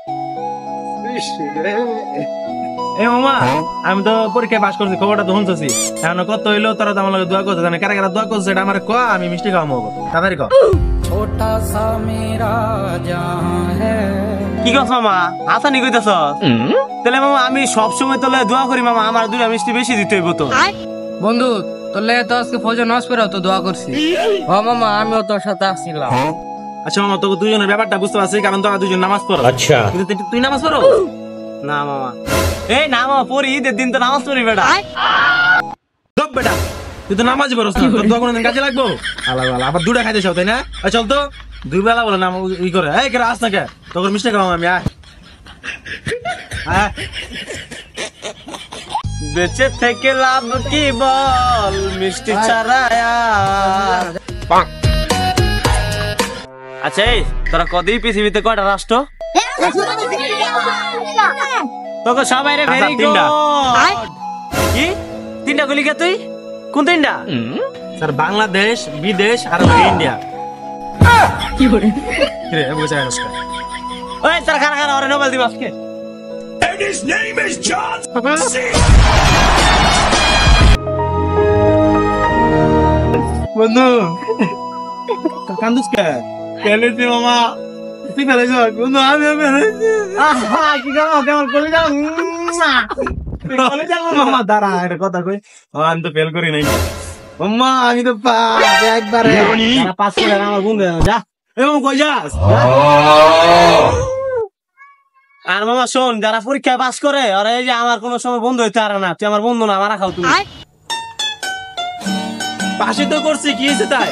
এ মামা আমি তো পরীক্ষায় পাস করছি, খবরটা তো শুনতেছি। এখন কত হইলো তোরা তো আমার লগে দোয়া করছিস, জানি কারা কারা দোয়া করছিস এটা আমার ক, আমি মিষ্টি খাওয়াবো তাড়াতাড়ি ক। ছোটা সা মেরা জাহান হ্যায়। কি কস মামা, হাসানি কইতাছ? তাহলে মামা আমি সবসময় তোলে দোয়া করি মামা, আমার দুটা মিষ্টি বেশি দিতে হইব তো। বন্ধু তোর লেগে তো আজকে ফজর নামাজ পড়াও তো দোয়া করছি। ও মামা আমিও তোর সাথে আসছিলাম। আচ্ছা মামা তোকে দুজনের ব্যাপারটা বুঝতে পারছি, কারণ তোরা দুজন নামাজ পড়ো। আচ্ছা কিন্তু তুই নামাজ পড়ো না মামা, এই না মামা পড়ি, ঈদের দিন তো নামাজ পড়ি বেটা। সব বেটা তুই তো নামাজ পড়ছ না, তোর তো কোনোদিন কাজে লাগবো? আলাদা আলাদা আবার দুটা খাইতে চাও তাই না? চল তো দুই বেলা বলে না ই করে, এই কেরা আস না কে, তোর মিষ্টি খাওয়াম আমি। আয় আয় বেঁচে থেকে লাভ কি বল, মিষ্টি ছাড়ায়া। আচ্ছা এই তোরা কদিন পৃথিবীতে কয়টা রাষ্ট্র? তোকে সবাই রে ভেরি গুড। কি তিনটা গুলি কে তুই? কোন তিনটা? স্যার বাংলাদেশ, বিদেশ আর ইন্ডিয়া। কি করে রে বুঝা গেল? ওই তোরা খানা খানা ওরে নোবেল দিবস কে? And his name is John C. বন্ধু কান্দুস কে? ফেলেছি মামা। তুই ফেলেছ বন্ধু? আমি ফেলেছি। কি গাও কেমন করে যাও মামা দাঁড়া একটা কথা কই, আমি তো ফেল করি নাই মামা, আমি তো পাস একবারে। পাস করে আমার বন্ধু যা। এবং কই যাস? আর মামা শোন, যারা পরীক্ষায় পাস করে আর এই যে আমার কোনো সময় বন্ধু হইতে পারে না, তুই আমার বন্ধু না, মারা খাও তুমি। পাশে তো করছি, কি হয়েছে তাই?